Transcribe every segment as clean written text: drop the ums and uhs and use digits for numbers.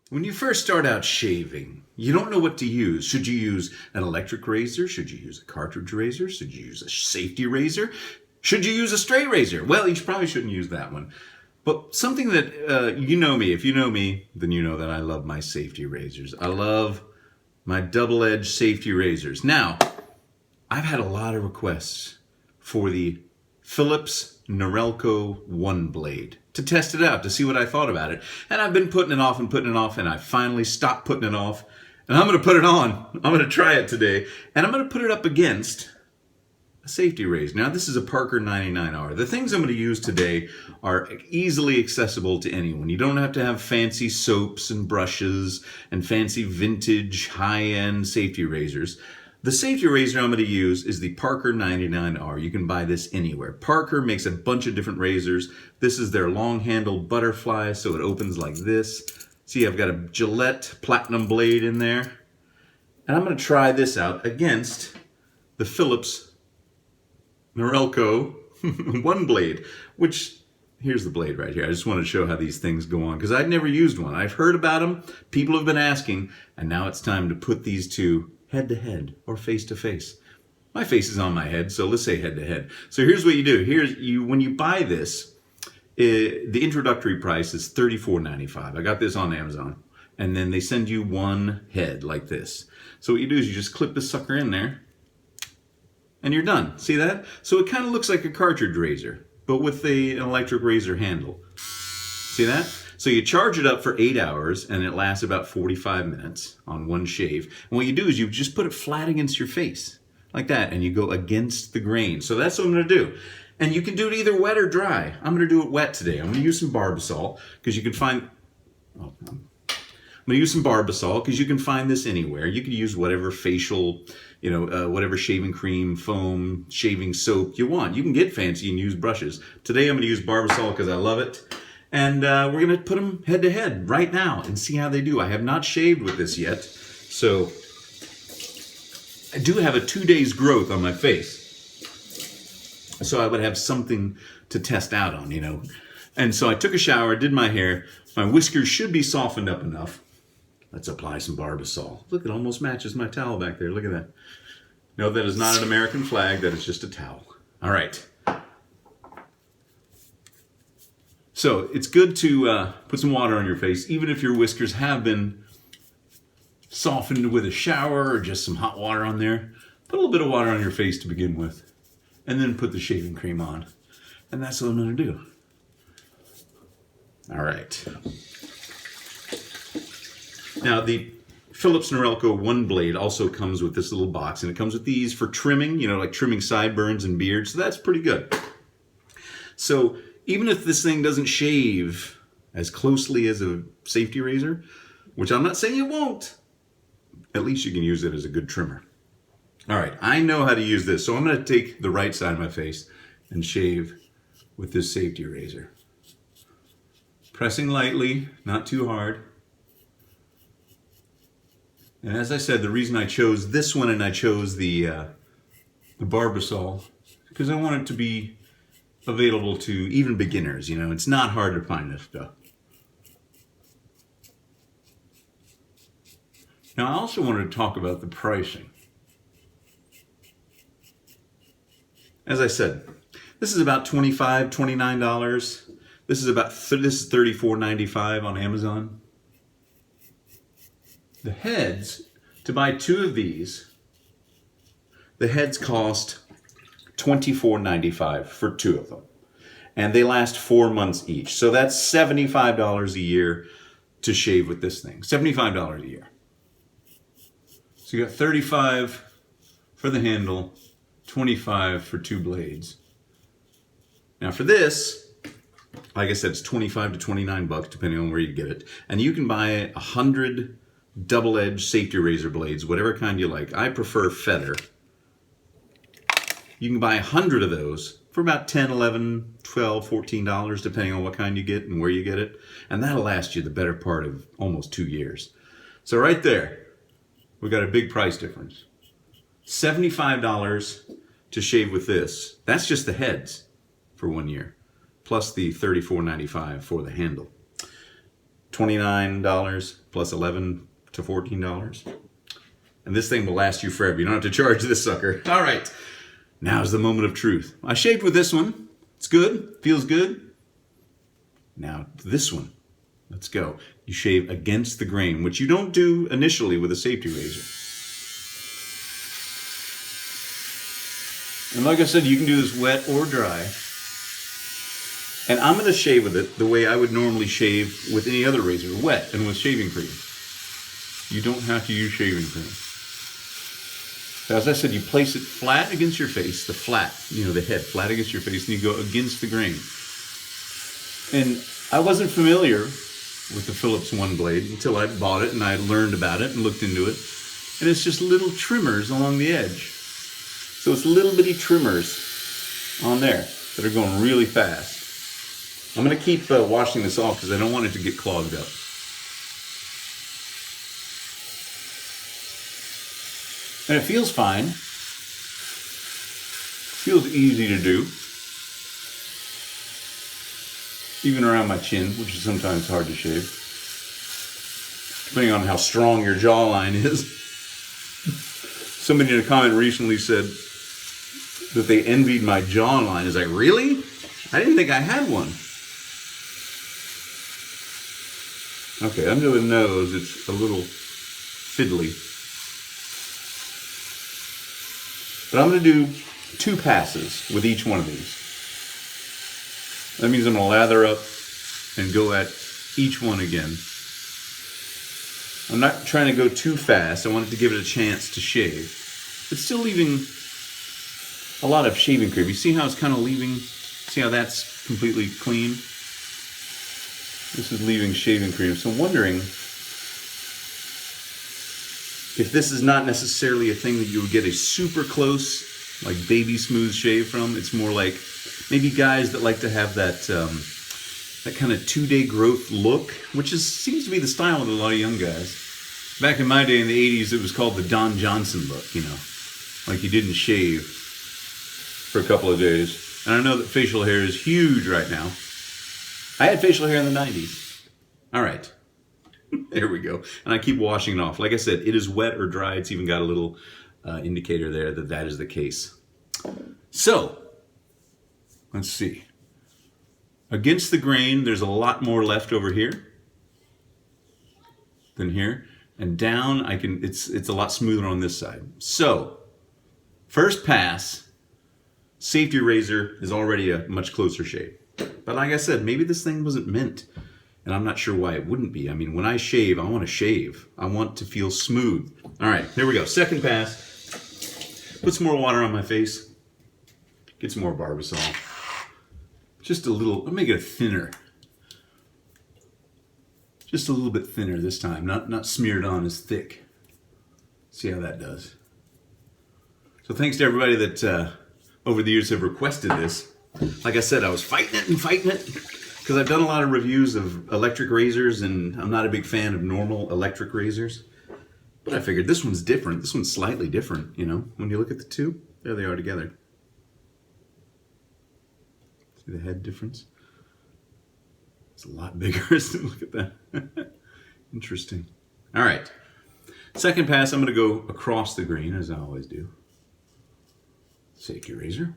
When you first start out shaving, you don't know what to use. Should you use an electric razor? Should you use a cartridge razor? Should you use a safety razor? Should you use a straight razor? Well, you probably shouldn't use that one. But something that, you know me, if you know me, then you know that I love my safety razors. I love my double-edged safety razors. Now, I've had a lot of requests for the Philips Norelco One Blade to test it out, to see what I thought about it. And I've been putting it off, and I finally stopped putting it off. And I'm going to put it on. I'm going to try it today. And I'm going to put it up against a safety razor. Now, this is a Parker 99R. The things I'm going to use today are easily accessible to anyone. You don't have to have fancy soaps and brushes and fancy vintage high-end safety razors. The safety razor I'm going to use is the Parker 99R. You can buy this anywhere. Parker makes a bunch of different razors. This is their long-handled butterfly, so it opens like this. See, I've got a Gillette Platinum blade in there. And I'm going to try this out against the Philips Norelco One Blade, which, here's the blade right here. I just want to show how these things go on, because I've never used one. I've heard about them. People have been asking, and now it's time to put these two head-to-head or face-to-face. My face is on my head, so let's say head-to-head. So here's what you do. When you buy this, the introductory price is $34.95. I got this on Amazon. And then they send you one head like this. So what you do is you just clip the sucker in there, and you're done. See that? So it kind of looks like a cartridge razor, but with an electric razor handle. See that? So you charge it up for 8 hours, and it lasts about 45 minutes on one shave. And what you do is you just put it flat against your face, like that, and you go against the grain. So that's what I'm going to do. And you can do it either wet or dry. I'm going to do it wet today. I'm going to use some Barbasol, because you can find... Oh, I'm going to use some Barbasol, because you can find this anywhere. You can use whatever facial, whatever shaving cream, foam, shaving soap you want. You can get fancy and use brushes. Today I'm going to use Barbasol because I love it. And we're going to put them head to head right now and see how they do. I have not shaved with this yet. So I do have a 2 days growth on my face. So I would have something to test out on, And so I took a shower, did my hair. My whiskers should be softened up enough. Let's apply some Barbasol. Look, it almost matches my towel back there. Look at that. No, that is not an American flag. That is just a towel. All right. So it's good to put some water on your face, even if your whiskers have been softened with a shower or just some hot water on there. Put a little bit of water on your face to begin with, and then put the shaving cream on. And that's what I'm going to do. All right. Now, the Philips Norelco One Blade also comes with this little box, and it comes with these for trimming, like trimming sideburns and beards, so that's pretty good. So even if this thing doesn't shave as closely as a safety razor, which I'm not saying it won't, at least you can use it as a good trimmer. All right, I know how to use this, so I'm going to take the right side of my face and shave with this safety razor. Pressing lightly, not too hard. And as I said, the reason I chose this one and I chose the Barbasol, because I want it to be available to even beginners. It's not hard to find this stuff. Now, I also wanted to talk about the pricing. As I said, this is about $25, $29. This is $34.95 on Amazon. The heads, to buy two of these, the heads cost $24.95 for two of them. And they last 4 months each. So that's $75 a year to shave with this thing. $75 a year. So you got $35 for the handle, $25 for two blades. Now for this, like I said, it's $25 to $29 depending on where you get it. And you can buy 100 double-edged safety razor blades, whatever kind you like. I prefer feather. You can buy 100 of those for about $10, $11, $12, $14, depending on what kind you get and where you get it. And that'll last you the better part of almost 2 years. So right there, we got a big price difference. $75 to shave with this. That's just the heads for 1 year, plus the $34.95 for the handle. $29 plus $11 to $14. And this thing will last you forever. You don't have to charge this sucker. All right. Now's the moment of truth. I shaved with this one. It's good. Feels good. Now this one. Let's go. You shave against the grain, which you don't do initially with a safety razor. And like I said, you can do this wet or dry. And I'm going to shave with it the way I would normally shave with any other razor, wet and with shaving cream. You don't have to use shaving cream. As I said, you place it flat against your face, the flat, the head flat against your face, and you go against the grain. And I wasn't familiar with the Philips One Blade until I bought it and I learned about it and looked into it. And it's just little trimmers along the edge. So it's little bitty trimmers on there that are going really fast. I'm going to keep washing this off because I don't want it to get clogged up. And it feels fine. Feels easy to do. Even around my chin, which is sometimes hard to shave. Depending on how strong your jawline is. Somebody in a comment recently said that they envied my jawline. Is like, really? I didn't think I had one. Okay, under the nose, it's a little fiddly. But I'm going to do 2 passes with each one of these. That means I'm going to lather up and go at each one again. I'm not trying to go too fast. I wanted to give it a chance to shave. It's still leaving a lot of shaving cream. You see how it's kind of leaving? See how that's completely clean? This is leaving shaving cream. So I'm wondering if this is not necessarily a thing that you would get a super close, like baby smooth shave from. It's more like maybe guys that like to have that that kind of 2-day growth look, which seems to be the style of a lot of young guys. Back in my day in the 80s, it was called the Don Johnson look, like you didn't shave for a couple of days. And I know that facial hair is huge right now. I had facial hair in the 90s. All right. There we go. And I keep washing it off. Like I said, it is wet or dry. It's even got a little indicator there that that is the case. So, let's see. Against the grain, there's a lot more left over here than here. And down, it's a lot smoother on this side. So, first pass, safety razor is already a much closer shave. But like I said, maybe this thing wasn't meant. And I'm not sure why it wouldn't be. I mean, when I shave, I want to shave. I want to feel smooth. All right, here we go. Second pass. Put some more water on my face. Get some more Barbasol. Just a little, I'll make it thinner. Just a little bit thinner this time, not smeared on as thick. See how that does. So thanks to everybody that over the years have requested this. Like I said, I was fighting it because I've done a lot of reviews of electric razors and I'm not a big fan of normal electric razors. But I figured this one's different. This one's slightly different, when you look at the two. There they are together. See the head difference? It's a lot bigger. Look at that. Interesting. All right. Second pass, I'm going to go across the grain, as I always do. Safety razor.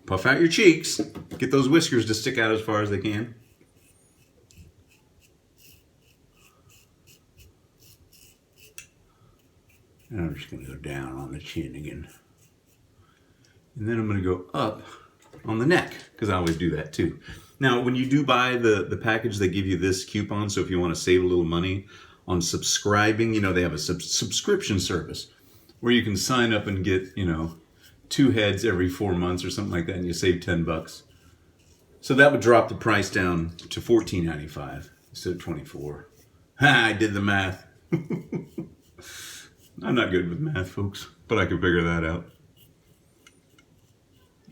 Puff out your cheeks. Get those whiskers to stick out as far as they can. And I'm just going to go down on the chin again. And then I'm going to go up on the neck, because I always do that too. Now, when you do buy the package, they give you this coupon, so if you want to save a little money on subscribing, they have a subscription service where you can sign up and get, 2 heads every 4 months or something like that, and you save $10. So that would drop the price down to $14.95 instead of $24. Ha! I did the math. I'm not good with math, folks, but I can figure that out.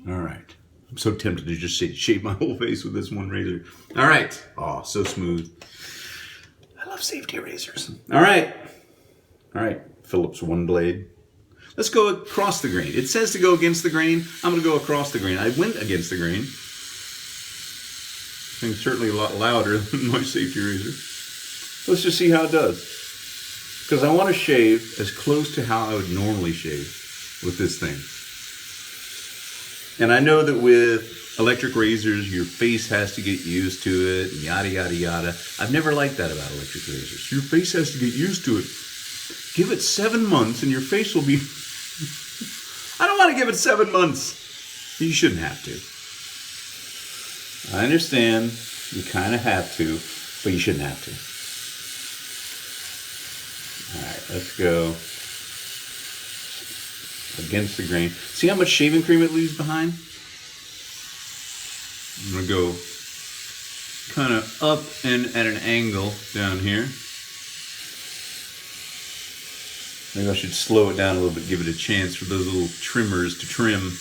All right. I'm so tempted to just shave my whole face with this one razor. All right. Oh, so smooth. I love safety razors. All right. Philips One Blade. Let's go across the grain. It says to go against the grain. I'm going to go across the grain. I went against the grain. thing's certainly a lot louder than my safety razor. Let's just see how it does. Because I want to shave as close to how I would normally shave with this thing. And I know that with electric razors, your face has to get used to it, and yada, yada, yada. I've never liked that about electric razors. Your face has to get used to it. Give it 7 months and your face will be... I don't want to give it 7 months. You shouldn't have to. I understand you kind of have to, but you shouldn't have to. Alright, let's go against the grain. See how much shaving cream it leaves behind? I'm going to go kind of up and at an angle down here. Maybe I should slow it down a little bit, give it a chance for those little trimmers to trim.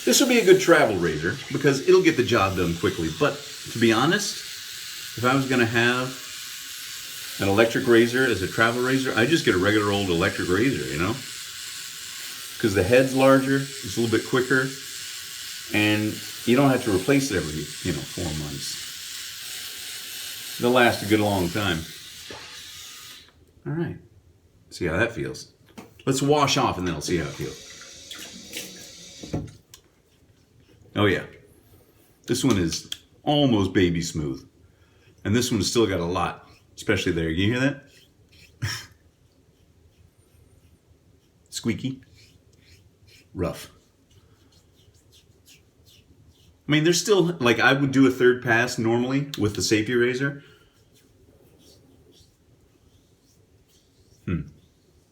This will be a good travel razor because it'll get the job done quickly. But to be honest, if I was going to have an electric razor as a travel razor, I'd just get a regular old electric razor, you know? Because the head's larger, it's a little bit quicker, and you don't have to replace it every, 4 months. They'll last a good long time. All right, see how that feels. Let's wash off and then I'll see how it feels. Oh yeah, this one is almost baby smooth. And this one's still got a lot, especially there. You hear that? Squeaky. Rough. I mean, there's still, like, I would do a third pass normally with the safety razor.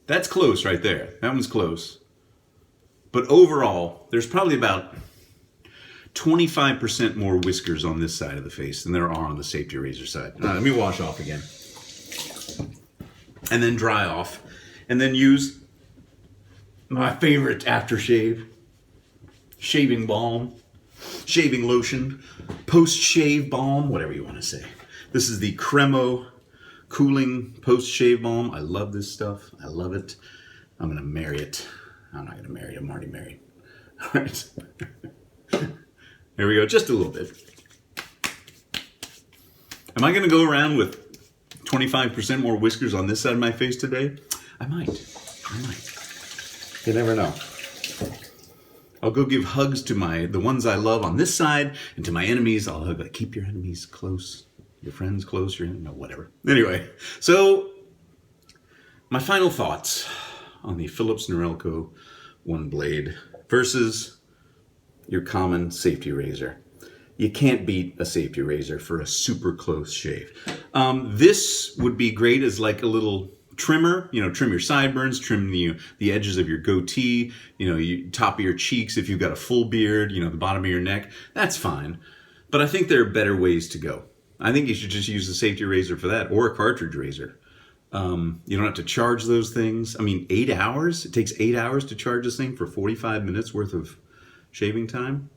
That's close right there. That one's close. But overall, there's probably about 25% more whiskers on this side of the face than there are on the safety razor side. All right, let me wash off again. And then dry off. And then use my favorite aftershave. Shaving balm. Shaving lotion. Post-shave balm. Whatever you want to say. This is the Cremo Cooling Post-Shave Balm. I love this stuff. I love it. I'm going to marry it. I'm not going to marry it. I'm already married. All right. There we go. Just a little bit. Am I going to go around with 25% more whiskers on this side of my face today? I might. You never know. I'll go give hugs to the ones I love on this side, and to my enemies, I'll hug. Like, keep your enemies close. Your friends close, whatever. Anyway, so my final thoughts on the Philips Norelco One Blade versus your common safety razor. You can't beat a safety razor for a super close shave. This would be great as like a little trimmer, trim your sideburns, trim the edges of your goatee, top of your cheeks if you've got a full beard, the bottom of your neck. That's fine. But I think there are better ways to go. I think you should just use a safety razor for that, or a cartridge razor. You don't have to charge those things. I mean, 8 hours? It takes 8 hours to charge this thing for 45 minutes worth of shaving time?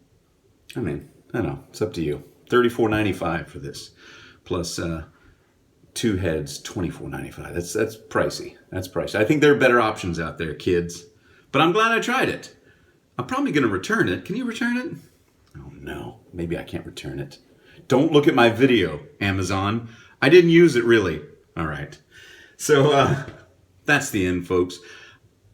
I mean, I don't know. It's up to you. $34.95 for this. Plus 2 heads, $24.95. That's pricey. That's pricey. I think there are better options out there, kids. But I'm glad I tried it. I'm probably going to return it. Can you return it? Oh, no. Maybe I can't return it. Don't look at my video, Amazon. I didn't use it, really. All right. So that's the end, folks.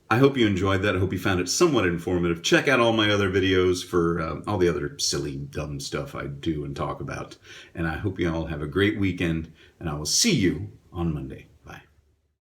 I hope you enjoyed that. I hope you found it somewhat informative. Check out all my other videos for all the other silly, dumb stuff I do and talk about. And I hope you all have a great weekend, and I will see you on Monday.